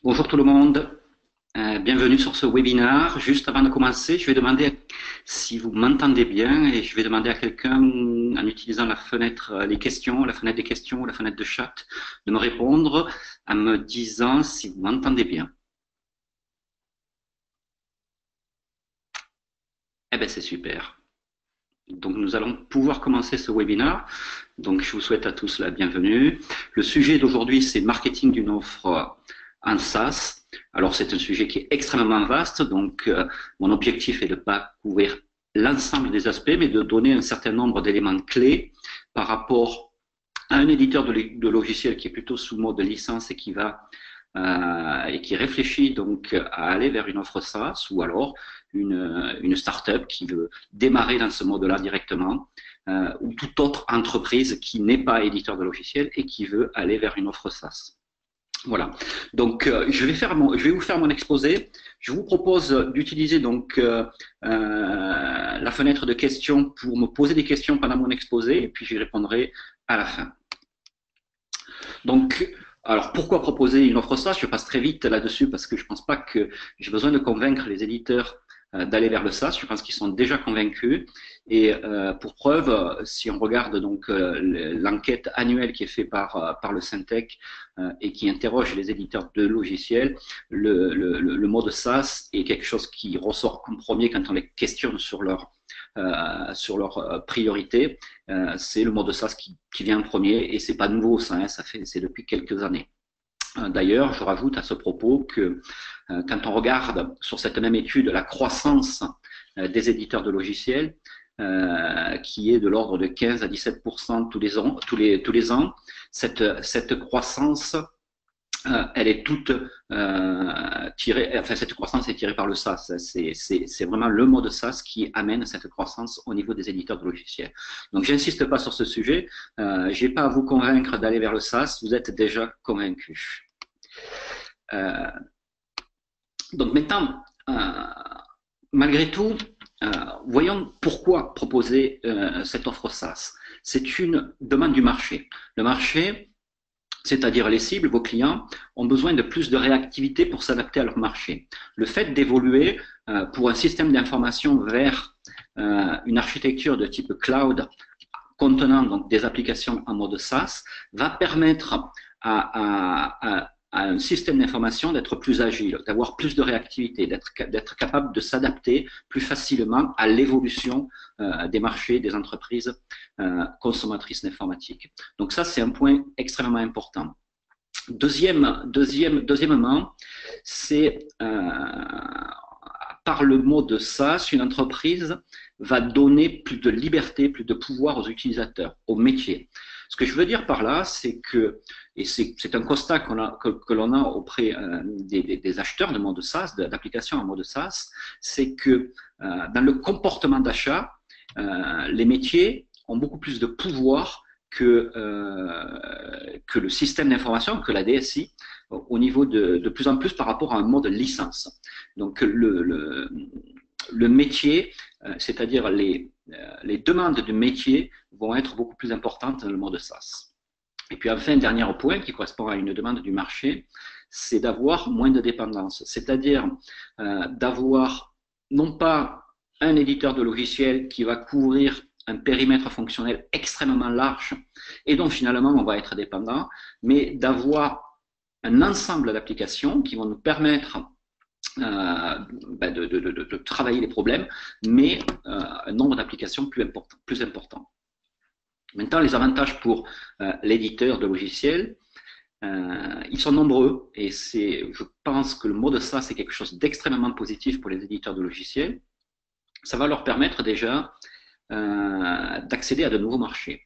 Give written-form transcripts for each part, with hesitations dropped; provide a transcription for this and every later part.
Bonjour tout le monde, bienvenue sur ce webinaire. Juste avant de commencer, je vais demander si vous m'entendez bien et je vais demander à quelqu'un en utilisant la fenêtre les questions, la fenêtre des questions, la fenêtre de chat, de me répondre en me disant si vous m'entendez bien. Eh bien c'est super. Donc nous allons pouvoir commencer ce webinaire. Donc je vous souhaite à tous la bienvenue. Le sujet d'aujourd'hui c'est marketing d'une offre en SaaS. Alors c'est un sujet qui est extrêmement vaste, donc mon objectif est de ne pas couvrir l'ensemble des aspects, mais de donner un certain nombre d'éléments clés par rapport à un éditeur de logiciel qui est plutôt sous mode de licence et qui réfléchit donc à aller vers une offre SaaS ou alors une start-up qui veut démarrer dans ce mode-là directement ou toute autre entreprise qui n'est pas éditeur de logiciel et qui veut aller vers une offre SaaS. Voilà. Donc, je vais vous faire mon exposé. Je vous propose d'utiliser donc la fenêtre de questions pour me poser des questions pendant mon exposé et puis j'y répondrai à la fin. Donc, alors pourquoi proposer une offre SaaS? Je passe très vite là-dessus parce que je ne pense pas que j'ai besoin de convaincre les éditeurs d'aller vers le SaaS. Je pense qu'ils sont déjà convaincus. Et pour preuve, si on regarde donc l'enquête annuelle qui est faite par le Syntec et qui interroge les éditeurs de logiciels, le mode SaaS est quelque chose qui ressort en premier quand on les questionne sur leur priorité. C'est le mode SaaS qui vient en premier et c'est pas nouveau ça, hein, c'est depuis quelques années. D'ailleurs, je rajoute à ce propos que quand on regarde sur cette même étude la croissance des éditeurs de logiciels, qui est de l'ordre de 15 à 17% tous les ans, cette croissance elle est toute tirée, enfin cette croissance est tirée par le SaaS. C'est vraiment le mode SaaS qui amène cette croissance au niveau des éditeurs de logiciels. Donc j'insiste pas sur ce sujet. J'ai pas à vous convaincre d'aller vers le SaaS. Vous êtes déjà convaincus. Euh, donc maintenant, malgré tout, voyons pourquoi proposer cette offre SaaS. C'est une demande du marché. Le marché, c'est-à-dire les cibles, vos clients, ont besoin de plus de réactivité pour s'adapter à leur marché. Le fait d'évoluer pour un système d'information vers une architecture de type cloud contenant donc des applications en mode SaaS va permettre à un système d'information d'être plus agile, d'avoir plus de réactivité, d'être capable de s'adapter plus facilement à l'évolution des marchés, des entreprises consommatrices d'informatique. Donc ça, c'est un point extrêmement important. Deuxièmement, c'est par le mot de SaaS, une entreprise va donner plus de liberté, plus de pouvoir aux utilisateurs, aux métiers. Ce que je veux dire par là, c'est que, et c'est un constat que l'on a auprès des acheteurs de mode SaaS, d'applications en mode SaaS, c'est que dans le comportement d'achat, les métiers ont beaucoup plus de pouvoir que le système d'information, que la DSI, au niveau de plus en plus par rapport à un mode licence. Donc le métier, c'est-à-dire les demandes de métier vont être beaucoup plus importantes dans le mode SaaS. Et puis enfin, un dernier point qui correspond à une demande du marché, c'est d'avoir moins de dépendance, c'est-à-dire d'avoir non pas un éditeur de logiciel qui va couvrir un périmètre fonctionnel extrêmement large et dont finalement on va être dépendant, mais d'avoir un ensemble d'applications qui vont nous permettre de travailler les problèmes, mais un nombre d'applications plus important. Maintenant, les avantages pour l'éditeur de logiciels, ils sont nombreux et je pense que le mode SaaS, c'est quelque chose d'extrêmement positif pour les éditeurs de logiciels. Ça va leur permettre déjà d'accéder à de nouveaux marchés.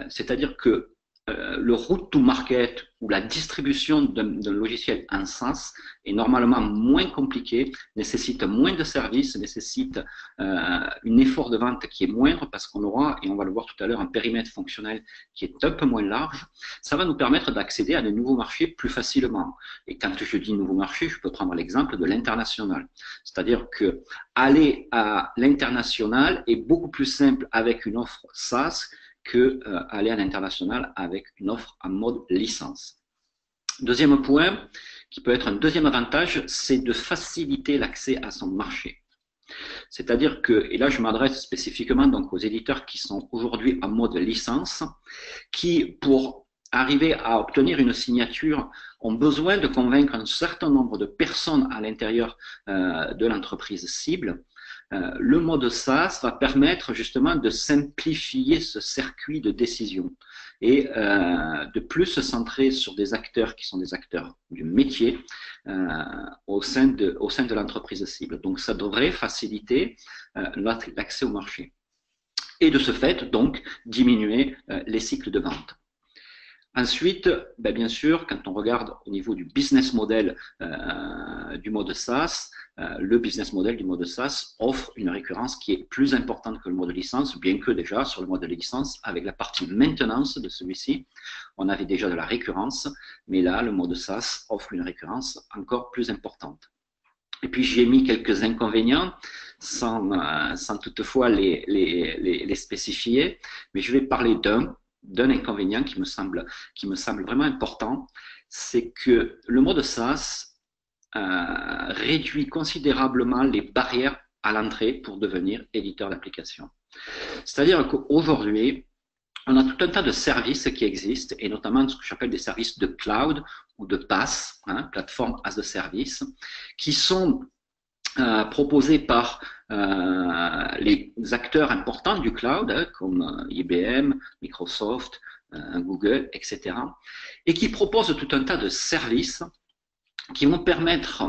C'est-à-dire que le route to market ou la distribution d'un logiciel en SaaS est normalement moins compliqué, nécessite moins de services, nécessite un effort de vente qui est moindre parce qu'on aura, et on va le voir tout à l'heure, un périmètre fonctionnel qui est un peu moins large. Ça va nous permettre d'accéder à de nouveaux marchés plus facilement. Et quand je dis nouveaux marchés, je peux prendre l'exemple de l'international. C'est-à-dire que aller à l'international est beaucoup plus simple avec une offre SaaS que aller à l'international avec une offre en mode licence. Deuxième point, qui peut être un deuxième avantage, c'est de faciliter l'accès à son marché. C'est-à-dire que, et là je m'adresse spécifiquement donc aux éditeurs qui sont aujourd'hui en mode licence, qui pour arriver à obtenir une signature ont besoin de convaincre un certain nombre de personnes à l'intérieur de l'entreprise cible. Le mode SaaS va permettre justement de simplifier ce circuit de décision et de plus se centrer sur des acteurs qui sont des acteurs du métier au sein de l'entreprise cible. Donc ça devrait faciliter l'accès au marché et de ce fait donc diminuer les cycles de vente. Ensuite, bien sûr, quand on regarde au niveau du business model du mode SaaS, le business model du mode SaaS offre une récurrence qui est plus importante que le mode licence, bien que déjà sur le mode licence, avec la partie maintenance de celui-ci, on avait déjà de la récurrence, mais là, le mode SaaS offre une récurrence encore plus importante. Et puis, j'ai mis quelques inconvénients sans toutefois les spécifier, mais je vais parler d'un inconvénient qui me semble vraiment important, c'est que le mode SaaS réduit considérablement les barrières à l'entrée pour devenir éditeur d'application. C'est-à-dire qu'aujourd'hui, on a tout un tas de services qui existent, et notamment ce que j'appelle des services de cloud ou de PaaS, Platform as a Service, qui sont proposés par les acteurs importants du cloud, comme IBM, Microsoft, Google, etc., et qui proposent tout un tas de services qui vont permettre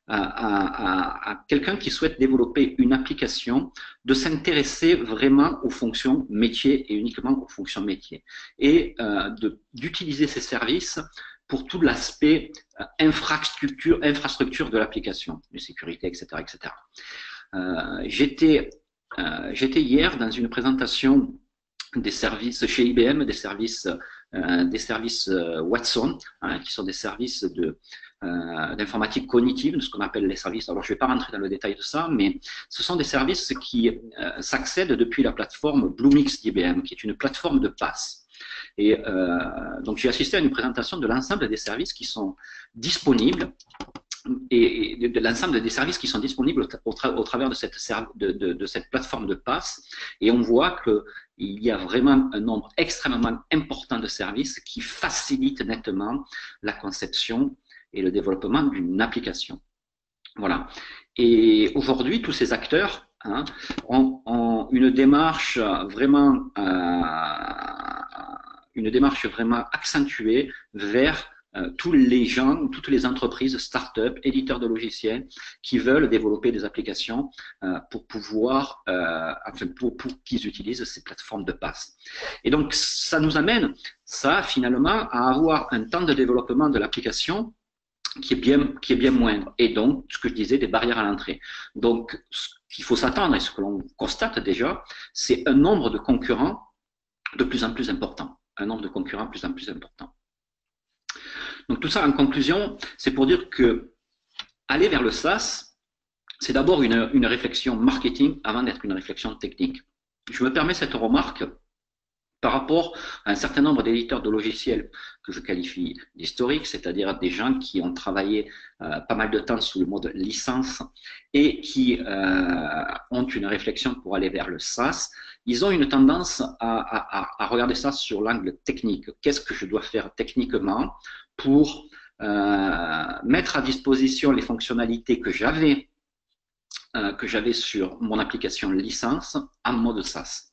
à quelqu'un qui souhaite développer une application de s'intéresser vraiment aux fonctions métiers et uniquement aux fonctions métiers, et d'utiliser ces services pour tout l'aspect infrastructure de l'application, de sécurité, etc., etc. J'étais hier dans une présentation des services chez IBM, des services Watson, qui sont des services d'informatique cognitive, ce qu'on appelle les services. Alors, je ne vais pas rentrer dans le détail de ça, mais ce sont des services qui s'accèdent depuis la plateforme Bluemix d'IBM, qui est une plateforme de PaaS. Et donc, j'ai assisté à une présentation de l'ensemble des services qui sont disponibles et de l'ensemble des services qui sont disponibles au travers de cette plateforme de PaaS. Et on voit qu'il y a vraiment un nombre extrêmement important de services qui facilitent nettement la conception et le développement d'une application. Voilà. Et aujourd'hui, tous ces acteurs ont une démarche vraiment accentuée vers tous les gens, toutes les entreprises, start-up, éditeurs de logiciels qui veulent développer des applications pour pouvoir, pour qu'ils utilisent ces plateformes de PaaS. Et donc, ça nous amène, finalement, à avoir un temps de développement de l'application qui est bien moindre. Et donc, ce que je disais, des barrières à l'entrée. Donc, ce qu'il faut s'attendre, et ce que l'on constate déjà, c'est un nombre de concurrents de plus en plus important. Un nombre de concurrents de plus en plus important. Donc tout ça en conclusion, c'est pour dire que aller vers le SaaS, c'est d'abord une réflexion marketing avant d'être une réflexion technique. Je me permets cette remarque par rapport à un certain nombre d'éditeurs de logiciels que je qualifie d'historiques, c'est-à-dire des gens qui ont travaillé pas mal de temps sous le mode licence et qui ont une réflexion pour aller vers le SaaS. Ils ont une tendance à regarder ça sur l'angle technique. Qu'est-ce que je dois faire techniquement pour mettre à disposition les fonctionnalités que j'avais sur mon application licence en mode SaaS.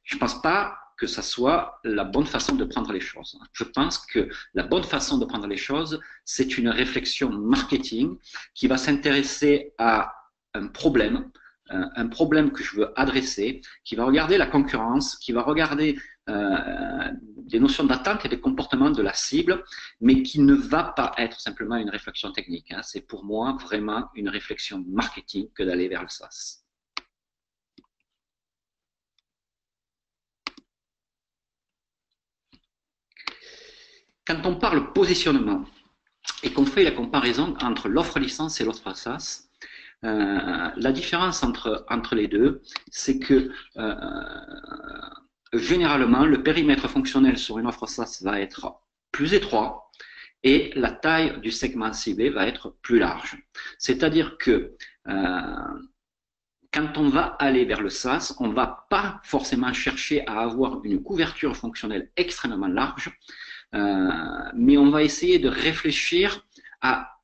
Je ne pense pas que ça soit la bonne façon de prendre les choses. Je pense que la bonne façon de prendre les choses, c'est une réflexion marketing qui va s'intéresser à un problème que je veux adresser, qui va regarder la concurrence, qui va regarder des notions d'attente et des comportements de la cible, mais qui ne va pas être simplement une réflexion technique. C'est pour moi vraiment une réflexion marketing que d'aller vers le SaaS. Quand on parle positionnement et qu'on fait la comparaison entre l'offre licence et l'offre SaaS, la différence entre les deux, c'est que généralement, le périmètre fonctionnel sur une offre SaaS va être plus étroit et la taille du segment ciblé va être plus large. C'est-à-dire que quand on va aller vers le SaaS, on ne va pas forcément chercher à avoir une couverture fonctionnelle extrêmement large, mais on va essayer de réfléchir à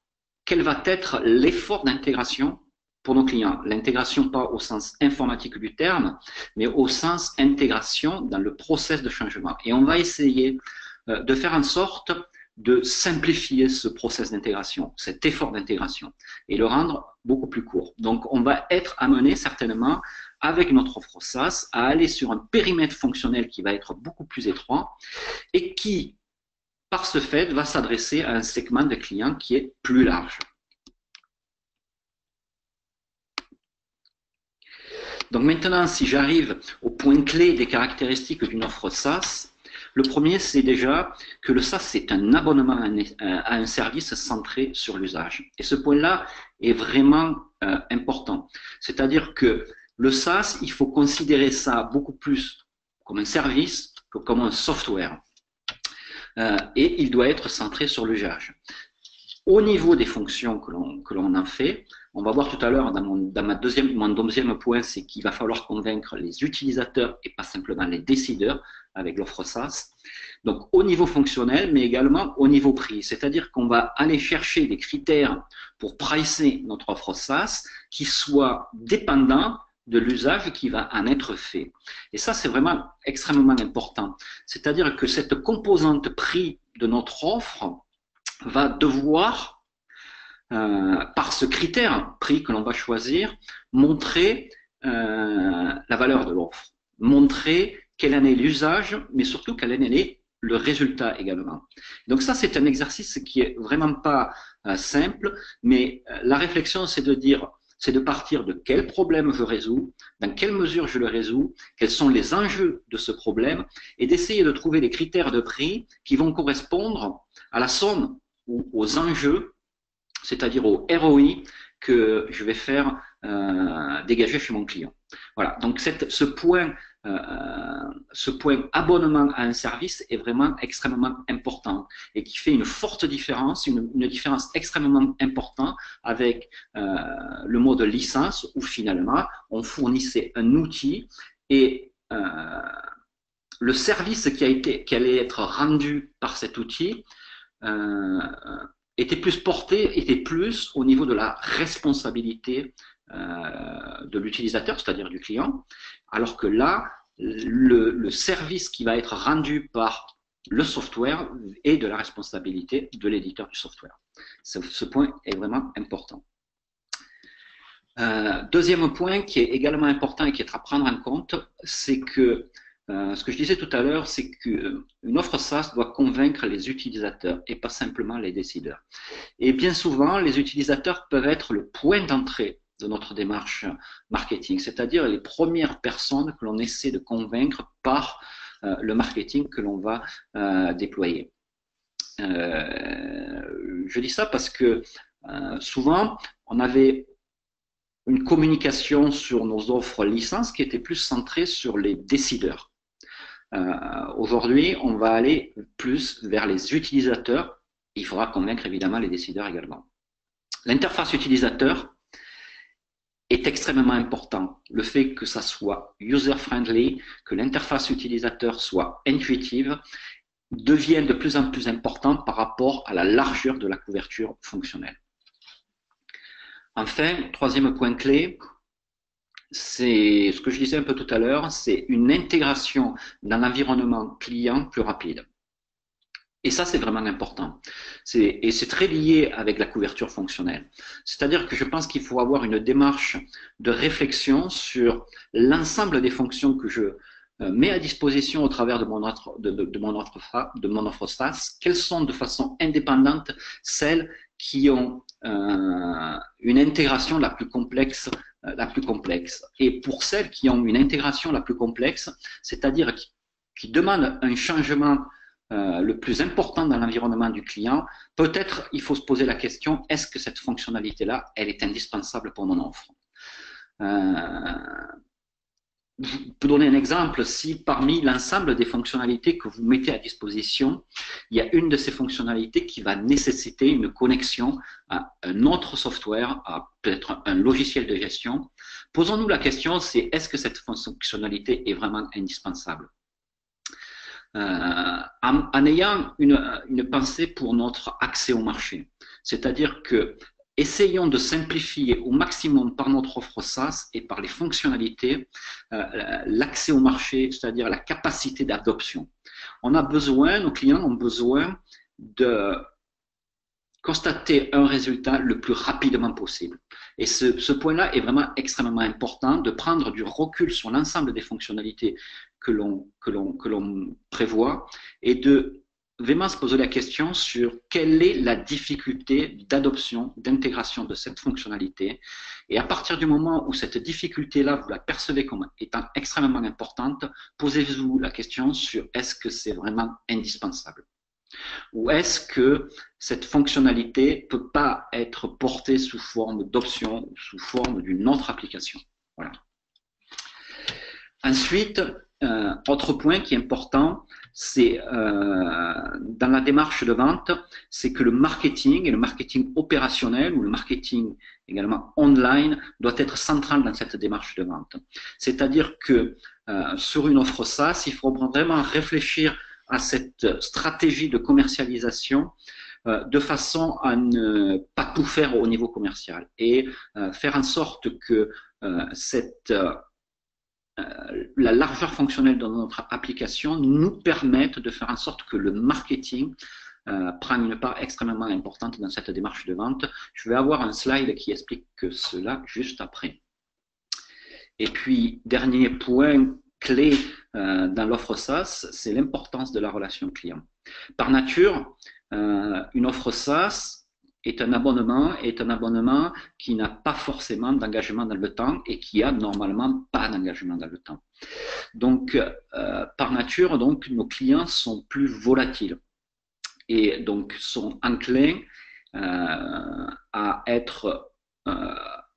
quel va être l'effort d'intégration pour nos clients. L'intégration pas au sens informatique du terme, mais au sens intégration dans le process de changement. Et on va essayer de faire en sorte de simplifier ce process d'intégration, cet effort d'intégration, et le rendre beaucoup plus court. Donc, on va être amené certainement, avec notre offre SaaS, à aller sur un périmètre fonctionnel qui va être beaucoup plus étroit et qui, par ce fait, va s'adresser à un segment de clients qui est plus large. Donc maintenant, si j'arrive au point clé des caractéristiques d'une offre SaaS, le premier, c'est déjà que le SaaS, c'est un abonnement à un service centré sur l'usage. Et ce point-là est vraiment important. C'est-à-dire que le SaaS, il faut considérer ça beaucoup plus comme un service que comme un software. Et il doit être centré sur l'usage. Au niveau des fonctions que l'on en fait, on va voir tout à l'heure dans mon deuxième point, c'est qu'il va falloir convaincre les utilisateurs et pas simplement les décideurs avec l'offre SaaS. Donc au niveau fonctionnel, mais également au niveau prix. C'est-à-dire qu'on va aller chercher des critères pour pricer notre offre SaaS qui soient dépendants de l'usage qui va en être fait. Et ça, c'est vraiment extrêmement important. C'est-à-dire que cette composante prix de notre offre va devoir, par ce critère prix que l'on va choisir, montrer la valeur de l'offre, montrer quel en est l'usage, mais surtout quel en est le résultat également. Donc ça, c'est un exercice qui est vraiment pas simple, mais la réflexion, c'est de partir de quel problème je résous, dans quelle mesure je le résous, quels sont les enjeux de ce problème, et d'essayer de trouver des critères de prix qui vont correspondre à la somme ou aux enjeux, c'est-à-dire au ROI que je vais faire dégager chez mon client. Voilà, donc ce point abonnement à un service est vraiment extrêmement important et qui fait une forte différence, une différence extrêmement importante avec le mode licence où finalement on fournissait un outil et le service qui allait être rendu par cet outil était plus au niveau de la responsabilité de l'utilisateur, c'est-à-dire du client, alors que là, le service qui va être rendu par le software est de la responsabilité de l'éditeur du software. Ce point est vraiment important. Deuxième point qui est également important et qui est à prendre en compte, c'est que ce que je disais tout à l'heure, c'est qu'une offre SaaS doit convaincre les utilisateurs et pas simplement les décideurs. Et bien souvent, les utilisateurs peuvent être le point d'entrée de notre démarche marketing, c'est-à-dire les premières personnes que l'on essaie de convaincre par le marketing que l'on va déployer. Je dis ça parce que souvent, on avait une communication sur nos offres licences qui était plus centrée sur les décideurs. Aujourd'hui, on va aller plus vers les utilisateurs. Il faudra convaincre évidemment les décideurs également. L'interface utilisateur est extrêmement important. Le fait que ça soit user-friendly, que l'interface utilisateur soit intuitive, devient de plus en plus important par rapport à la largeur de la couverture fonctionnelle. Enfin, troisième point clé, c'est ce que je disais un peu tout à l'heure, c'est une intégration dans l'environnement client plus rapide. Et ça, c'est vraiment important. Et c'est très lié avec la couverture fonctionnelle. C'est-à-dire que je pense qu'il faut avoir une démarche de réflexion sur l'ensemble des fonctions que je mets à disposition au travers de mon offre SaaS. Quelles sont de façon indépendante celles qui ont une intégration la plus complexe. Et pour celles qui ont une intégration la plus complexe, c'est-à-dire qui demandent un changement le plus important dans l'environnement du client, peut-être il faut se poser la question, est-ce que cette fonctionnalité-là, elle est indispensable pour mon offre je peux donner un exemple. Si parmi l'ensemble des fonctionnalités que vous mettez à disposition, il y a une de ces fonctionnalités qui va nécessiter une connexion à un autre software, à peut-être un logiciel de gestion, posons-nous la question, c'est est-ce que cette fonctionnalité est vraiment indispensable? En ayant une pensée pour notre accès au marché. C'est-à-dire que essayons de simplifier au maximum par notre offre SaaS et par les fonctionnalités l'accès au marché, c'est-à-dire la capacité d'adoption. On a besoin, nos clients ont besoin de constater un résultat le plus rapidement possible. Et ce point-là est vraiment extrêmement important, de prendre du recul sur l'ensemble des fonctionnalités que l'on prévoit et de vraiment se poser la question sur quelle est la difficulté d'adoption, d'intégration de cette fonctionnalité. Et à partir du moment où cette difficulté-là, vous la percevez comme étant extrêmement importante, posez-vous la question sur est-ce que c'est vraiment indispensable? Ou est-ce que cette fonctionnalité ne peut pas être portée sous forme d'option, sous forme d'une autre application? Voilà. Ensuite, autre point qui est important, c'est dans la démarche de vente, c'est que le marketing et le marketing opérationnel ou le marketing également online doit être central dans cette démarche de vente. C'est-à-dire que sur une offre SaaS, il faut vraiment réfléchir à cette stratégie de commercialisation de façon à ne pas tout faire au niveau commercial et faire en sorte que la largeur fonctionnelle de notre application nous permette de faire en sorte que le marketing prend une part extrêmement importante dans cette démarche de vente. Je vais avoir un slide qui explique cela juste après. Et puis, dernier point clé dans l'offre SaaS, c'est l'importance de la relation client. Par nature, une offre SaaS est un abonnement qui n'a pas forcément d'engagement dans le temps et qui a normalement pas d'engagement dans le temps. Donc, par nature, donc, nos clients sont plus volatiles et donc sont enclins à être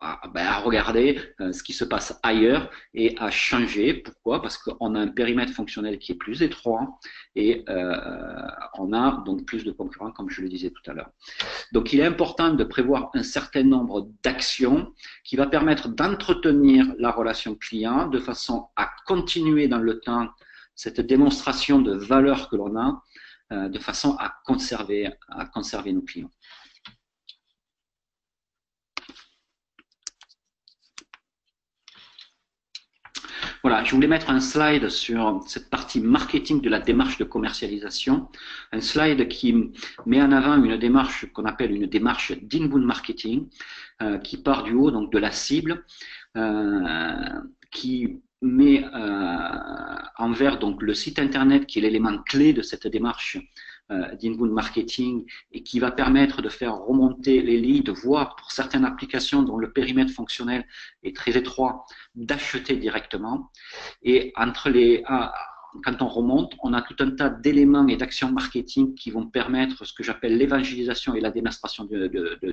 à regarder ce qui se passe ailleurs et à changer. Pourquoi? Parce qu'on a un périmètre fonctionnel qui est plus étroit et on a donc plus de concurrents, comme je le disais tout à l'heure. Donc, il est important de prévoir un certain nombre d'actions qui va permettre d'entretenir la relation client de façon à continuer dans le temps cette démonstration de valeur que l'on a, de façon à conserver nos clients. Voilà, je voulais mettre un slide sur cette partie marketing de la démarche de commercialisation, un slide qui met en avant une démarche qu'on appelle une démarche d'inbound marketing, qui part du haut, donc de la cible, qui met en vert donc le site internet qui est l'élément clé de cette démarche d'inbound marketing et qui va permettre de faire remonter les leads, voire pour certaines applications dont le périmètre fonctionnel est très étroit, d'acheter directement. Et quand on remonte, on a tout un tas d'éléments et d'actions marketing qui vont permettre ce que j'appelle l'évangélisation et la démonstration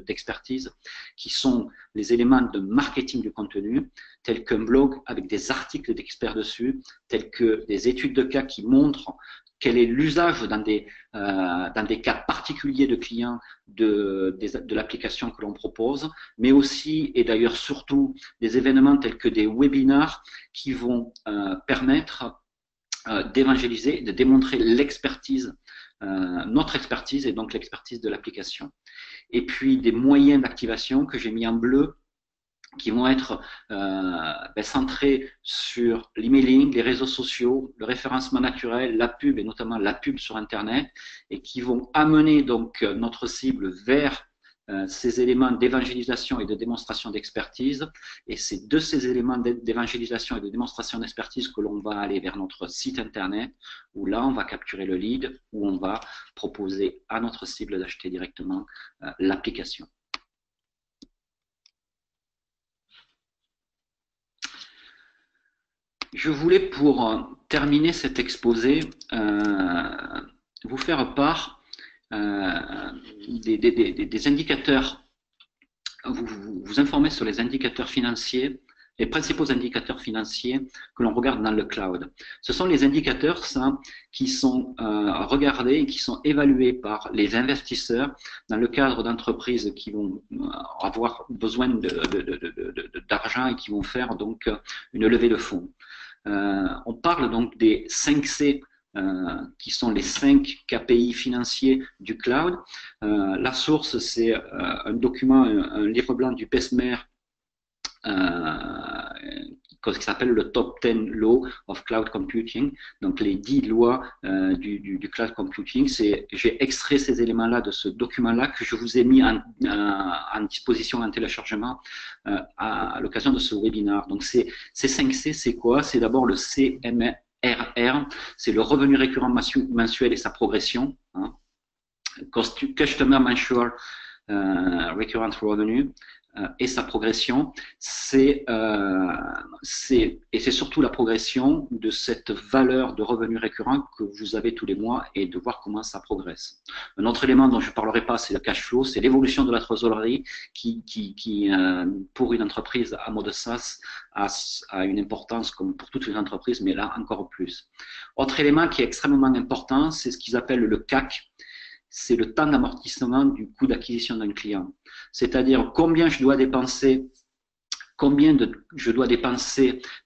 d'expertise, qui sont les éléments de marketing du contenu, tels qu'un blog avec des articles d'experts dessus, tels que des études de cas qui montrent quel est l'usage dans des cas particuliers de clients de l'application que l'on propose, mais aussi, et d'ailleurs surtout, des événements tels que des webinars qui vont permettre d'évangéliser, de démontrer l'expertise, notre expertise et donc l'expertise de l'application. Et puis des moyens d'activation que j'ai mis en bleu, qui vont être centrés sur l'emailing, les réseaux sociaux, le référencement naturel, la pub et notamment la pub sur Internet, et qui vont amener donc notre cible vers ces éléments d'évangélisation et de démonstration d'expertise. Et c'est de ces éléments d'évangélisation et de démonstration d'expertise que l'on va aller vers notre site Internet, où là, on va capturer le lead, où on va proposer à notre cible d'acheter directement l'application. Je voulais, pour terminer cet exposé, vous faire part des indicateurs, vous informer sur les indicateurs financiers les principaux indicateurs financiers que l'on regarde dans le cloud. Ce sont les indicateurs qui sont regardés et qui sont évalués par les investisseurs dans le cadre d'entreprises qui vont avoir besoin d'argent et qui vont faire donc une levée de fonds. On parle donc des 5 C qui sont les 5 KPI financiers du cloud. La source, c'est un document, un livre blanc du PESMER qui s'appelle le Top 10 Law of Cloud Computing, donc les 10 lois du cloud computing. J'ai extrait ces éléments-là de ce document-là que je vous ai mis en disposition en téléchargement à l'occasion de ce webinaire. Donc ces 5 C, c'est quoi? C'est d'abord le CMRR, c'est le revenu récurrent mensuel et sa progression, hein. Customer Mensual Recurrent Revenue et sa progression, et c'est surtout la progression de cette valeur de revenu récurrent que vous avez tous les mois et de voir comment ça progresse. Un autre élément dont je ne parlerai pas, c'est le cash flow, c'est l'évolution de la trésorerie qui pour une entreprise à mode SaaS, a une importance comme pour toutes les entreprises, mais là encore plus. Autre élément qui est extrêmement important, c'est ce qu'ils appellent le CAC. C'est le temps d'amortissement du coût d'acquisition d'un client. C'est-à-dire combien je dois dépenser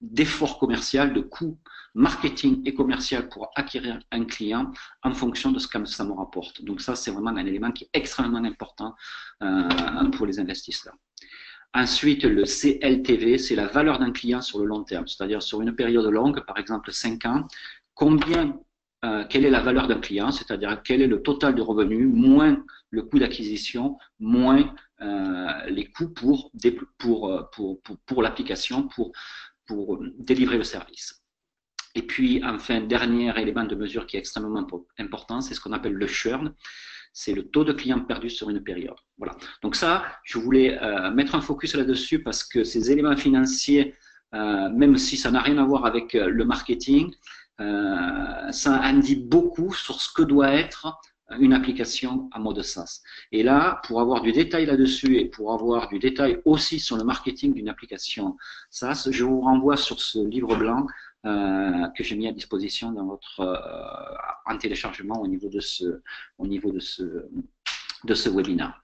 d'efforts commerciaux, de coûts marketing et commercial pour acquérir un client en fonction de ce que ça me rapporte. Donc ça, c'est vraiment un élément qui est extrêmement important pour les investisseurs. Ensuite, le CLTV, c'est la valeur d'un client sur le long terme, c'est-à-dire sur une période longue, par exemple 5 ans, quelle est la valeur d'un client, c'est-à-dire quel est le total de revenus, moins le coût d'acquisition, moins les coûts pour l'application, pour délivrer le service. Et puis, enfin, dernier élément de mesure qui est extrêmement important, c'est ce qu'on appelle le churn. C'est le taux de clients perdus sur une période. Voilà. Donc ça, je voulais mettre un focus là-dessus parce que ces éléments financiers, même si ça n'a rien à voir avec le marketing, ça en dit beaucoup sur ce que doit être une application en mode SaaS. Et là, pour avoir du détail là-dessus et pour avoir du détail aussi sur le marketing d'une application SaaS, je vous renvoie sur ce livre blanc que j'ai mis à disposition dans en téléchargement au niveau de ce webinaire.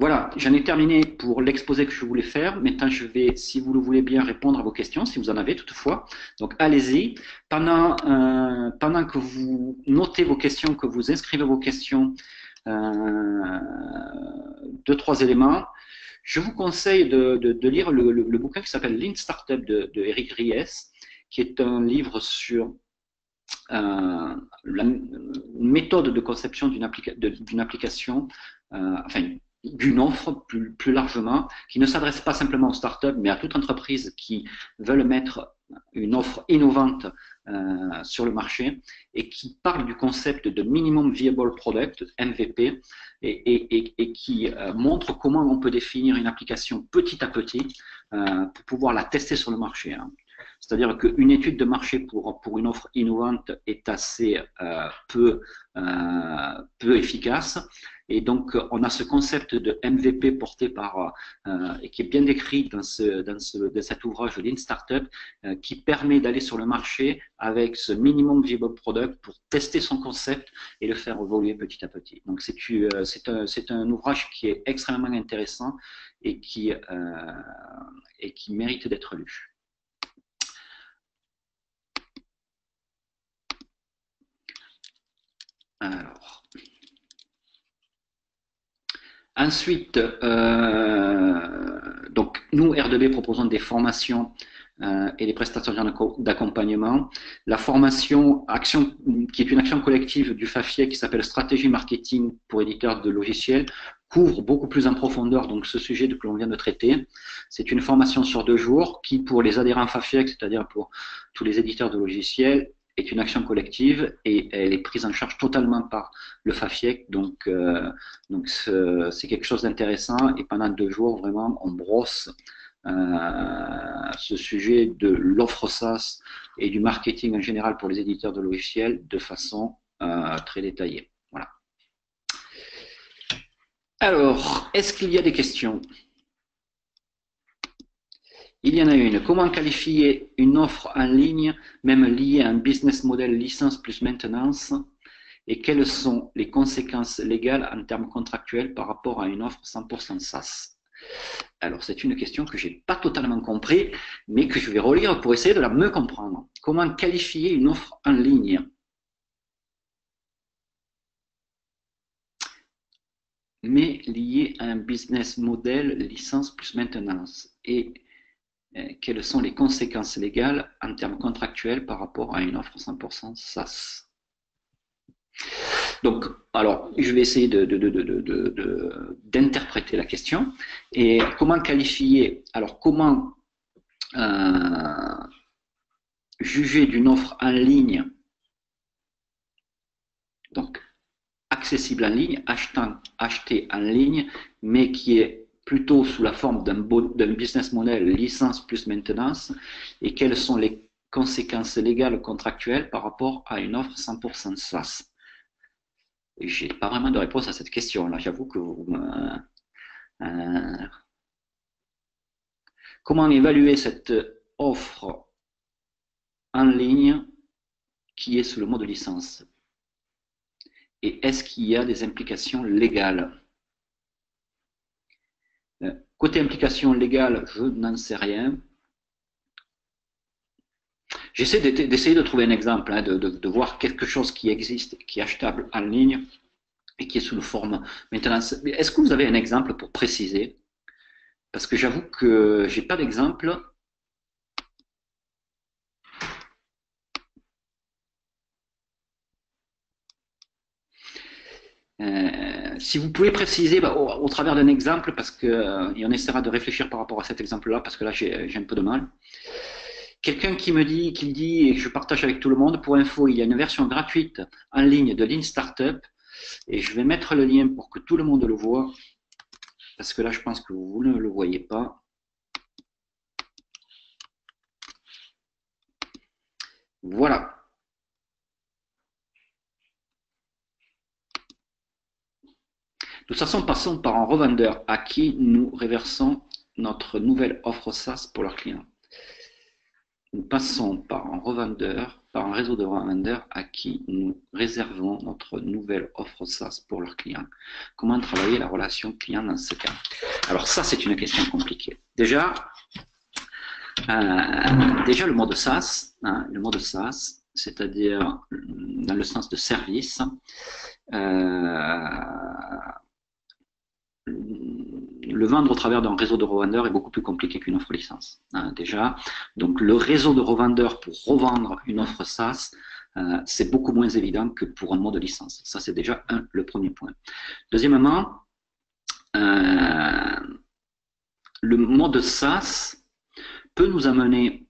Voilà, j'en ai terminé pour l'exposé que je voulais faire. Maintenant, je vais, si vous le voulez bien, répondre à vos questions, si vous en avez toutefois. Donc, allez-y. Pendant que vous notez vos questions, que vous inscrivez vos questions, 2-3 éléments. Je vous conseille de lire le bouquin qui s'appelle Lean Startup de Eric Ries, qui est un livre sur la méthode de conception d'une application, enfin, d'une offre plus largement, qui ne s'adresse pas simplement aux startups, mais à toute entreprise qui veulent mettre une offre innovante sur le marché et qui parle du concept de Minimum Viable Product, MVP, et qui montre comment on peut définir une application petit à petit pour pouvoir la tester sur le marché. Hein. C'est-à-dire qu'une étude de marché pour une offre innovante est assez peu efficace. Et donc, on a ce concept de MVP porté par, et qui est bien décrit dans cet ouvrage Lean Startup, qui permet d'aller sur le marché avec ce minimum viable product pour tester son concept et le faire évoluer petit à petit. Donc, c'est un ouvrage qui est extrêmement intéressant et qui mérite d'être lu. Alors. Ensuite, donc nous, R2B, proposons des formations et des prestations d'accompagnement. La formation qui est une action collective du FAFIEC qui s'appelle Stratégie Marketing pour éditeurs de logiciels, couvre beaucoup plus en profondeur donc ce sujet que l'on vient de traiter. C'est une formation sur 2 jours qui, pour les adhérents FAFIEC, c'est-à-dire pour tous les éditeurs de logiciels, est une action collective et elle est prise en charge totalement par le FAFIEC. Donc c'est quelque chose d'intéressant et pendant 2 jours, vraiment, on brosse ce sujet de l'offre SaaS et du marketing en général pour les éditeurs de logiciels de façon très détaillée. Voilà. Alors, est-ce qu'il y a des questions ? Il y en a une. Comment qualifier une offre en ligne, même liée à un business model licence plus maintenance? Et quelles sont les conséquences légales en termes contractuels par rapport à une offre 100% SaaS? Alors, c'est une question que je n'ai pas totalement compris, mais que je vais relire pour essayer de la mieux comprendre. Comment qualifier une offre en ligne, mais liée à un business model licence plus maintenance? Et quelles sont les conséquences légales en termes contractuels par rapport à une offre 100% SaaS? Donc, alors, je vais essayer d'interpréter la question. Et comment qualifier, alors comment juger d'une offre en ligne, donc accessible en ligne, acheté en ligne, mais qui est plutôt sous la forme d'un business model licence plus maintenance, et quelles sont les conséquences légales contractuelles par rapport à une offre 100% SaaS? Je n'ai pas vraiment de réponse à cette question. Là, j'avoue que comment évaluer cette offre en ligne qui est sous le mode licence? Et est-ce qu'il y a des implications légales? Côté implications légales, je n'en sais rien. J'essaie d'essayer de trouver un exemple, hein, de voir quelque chose qui existe, qui est achetable en ligne et qui est sous le forme maintenance. Est-ce que vous avez un exemple pour préciser? Parce que j'avoue que j'ai pas d'exemple. Si vous pouvez préciser au travers d'un exemple, parce que et on essaiera de réfléchir par rapport à cet exemple-là, parce que là j'ai un peu de mal. Quelqu'un qui me dit, qui dit, et je partage avec tout le monde, pour info, il y a une version gratuite en ligne de Lean Startup, et je vais mettre le lien pour que tout le monde le voit, parce que là je pense que vous ne le voyez pas. Voilà. De toute façon, passons par un revendeur à qui nous réversons notre nouvelle offre SaaS pour leurs clients. Nous passons par un revendeur, par un réseau de revendeurs à qui nous réservons notre nouvelle offre SaaS pour leurs clients. Comment travailler la relation client dans ce cas? Alors ça, c'est une question compliquée. Déjà le mode SaaS, hein, le mode SaaS, c'est-à-dire dans le sens de service, le vendre au travers d'un réseau de revendeurs est beaucoup plus compliqué qu'une offre licence, hein, déjà. Donc le réseau de revendeurs pour revendre une offre SaaS, c'est beaucoup moins évident que pour un mode licence. Ça, c'est déjà le premier point. Deuxièmement, le mode SaaS peut nous amener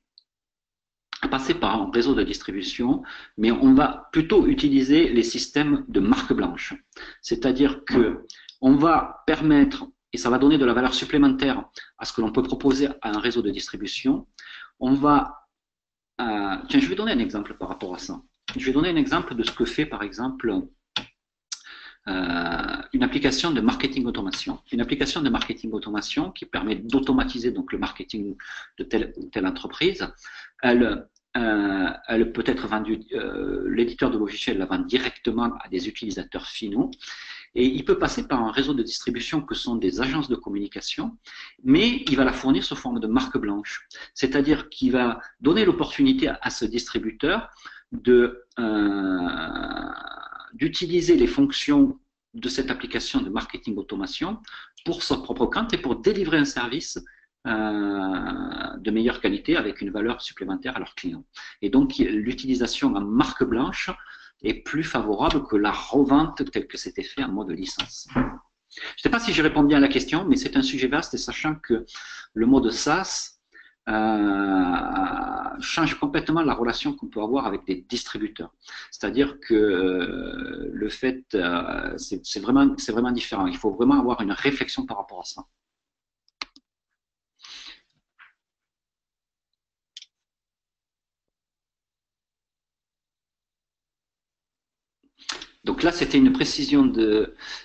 à passer par un réseau de distribution, mais on va plutôt utiliser les systèmes de marque blanche. C'est-à-dire que on va permettre, et ça va donner de la valeur supplémentaire à ce que l'on peut proposer à un réseau de distribution. On va, tiens, je vais donner un exemple par rapport à ça. Je vais donner un exemple de ce que fait, par exemple, une application de marketing automation. Une application de marketing automation qui permet d'automatiser donc le marketing de telle ou telle entreprise. Elle peut être vendue, l'éditeur de logiciel la vend directement à des utilisateurs finaux. Et il peut passer par un réseau de distribution que sont des agences de communication, mais il va la fournir sous forme de marque blanche. C'est-à-dire qu'il va donner l'opportunité à ce distributeur d'utiliser les fonctions de cette application de marketing automation pour son propre compte et pour délivrer un service de meilleure qualité avec une valeur supplémentaire à leurs clients. Et donc, l'utilisation en marque blanche est plus favorable que la revente telle que c'était fait en mode licence. Je ne sais pas si j'ai répondu à la question, mais c'est un sujet vaste et sachant que le mode SaaS change complètement la relation qu'on peut avoir avec des distributeurs. C'est-à-dire que le fait, c'est vraiment différent. Il faut vraiment avoir une réflexion par rapport à ça. Donc là, c'était une précision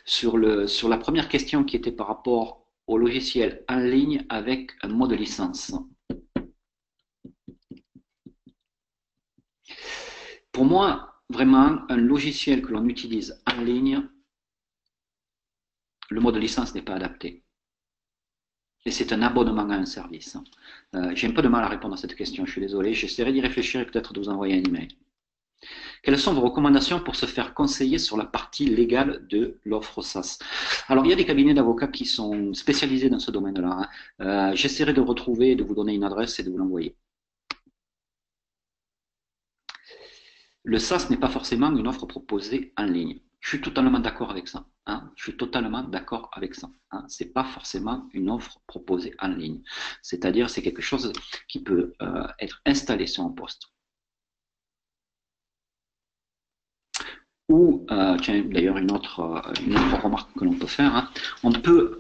sur la première question qui était par rapport au logiciel en ligne avec un mode licence. Pour moi, vraiment, un logiciel que l'on utilise en ligne, le mode licence n'est pas adapté. Et c'est un abonnement à un service. J'ai un peu de mal à répondre à cette question, je suis désolé. J'essaierai d'y réfléchir et peut-être de vous envoyer un email. Quelles sont vos recommandations pour se faire conseiller sur la partie légale de l'offre SaaS? Alors, il y a des cabinets d'avocats qui sont spécialisés dans ce domaine-là. J'essaierai de retrouver, de vous donner une adresse et de vous l'envoyer. Le SaaS n'est pas forcément une offre proposée en ligne. Je suis totalement d'accord avec ça. Je suis totalement d'accord avec ça. C'est pas forcément une offre proposée en ligne. C'est-à-dire, c'est quelque chose qui peut être installé sur un poste. Ou, tiens, d'ailleurs, une autre remarque que l'on peut faire, on peut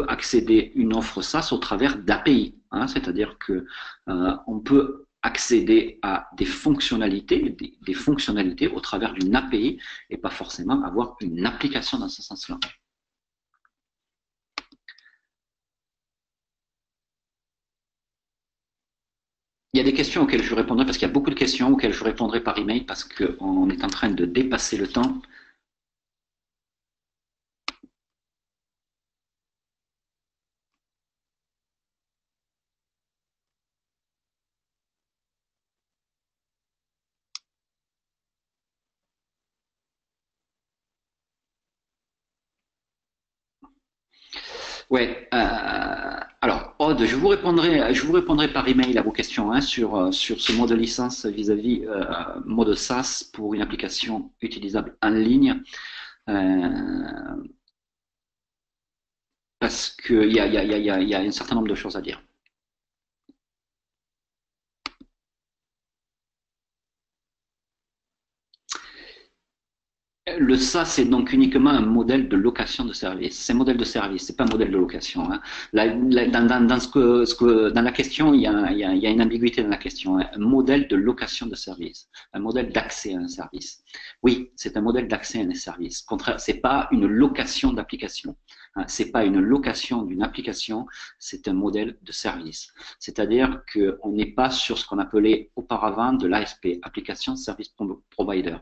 accéder à une offre SaaS au travers d'API. C'est-à-dire que on peut accéder à des fonctionnalités au travers d'une API et pas forcément avoir une application dans ce sens-là. Il y a des questions auxquelles je répondrai parce qu'il y a beaucoup de questions auxquelles je répondrai par email parce qu'on est en train de dépasser le temps. Ouais. Alors, Aude, je vous répondrai par email à vos questions sur ce mode de licence vis-à-vis mode SaaS pour une application utilisable en ligne. Parce qu'il y a un certain nombre de choses à dire. Le SaaS, c'est donc uniquement un modèle de location de service. C'est un modèle de service, c'est pas un modèle de location. Dans la question, il y a une ambiguïté dans la question. Un modèle de location de service, un modèle d'accès à un service. Oui, c'est un modèle d'accès à un service. C'est pas une location d'application. C'est pas une location d'une application, c'est un modèle de service. C'est-à-dire qu'on n'est pas sur ce qu'on appelait auparavant de l'ASP, Application Service Provider,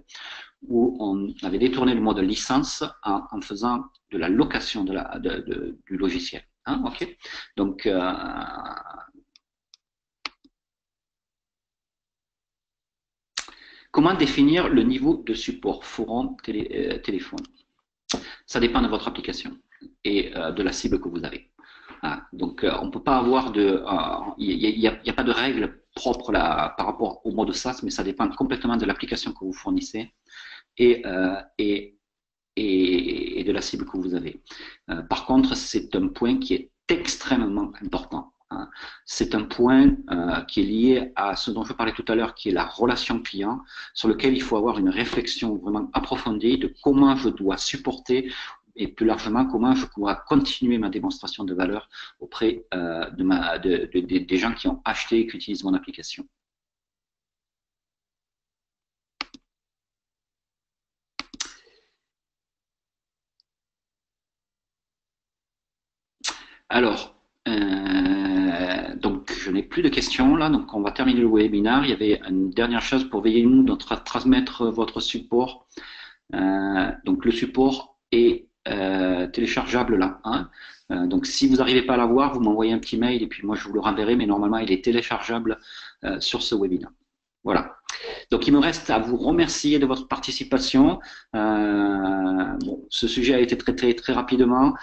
où on avait détourné le mode licence en faisant de la location du logiciel. Okay. Donc, comment définir le niveau de support forum téléphone? Ça dépend de votre application et de la cible que vous avez. Donc, on ne peut pas avoir il n'y a pas de règle propre par rapport au mode SaaS, mais ça dépend complètement de l'application que vous fournissez et de la cible que vous avez. Par contre, c'est un point qui est extrêmement important. C'est un point qui est lié à ce dont je parlais tout à l'heure, qui est la relation client, sur lequel il faut avoir une réflexion vraiment approfondie de comment je dois supporter et plus largement comment je pourrai continuer ma démonstration de valeur auprès des gens qui ont acheté et qui utilisent mon application. Alors, donc je n'ai plus de questions là, donc on va terminer le webinaire. Il y avait une dernière chose pour veiller nous de transmettre votre support. Donc le support est téléchargeable là. Donc si vous n'arrivez pas à l'avoir, vous m'envoyez un petit mail et puis moi je vous le renverrai, mais normalement il est téléchargeable sur ce webinaire. Voilà. Donc, il me reste à vous remercier de votre participation. Bon, ce sujet a été traité très rapidement.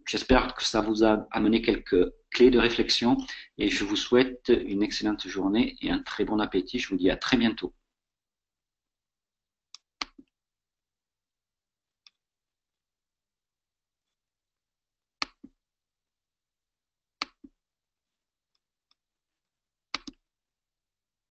J'espère que ça vous a amené quelques clés de réflexion et je vous souhaite une excellente journée et un très bon appétit. Je vous dis à très bientôt.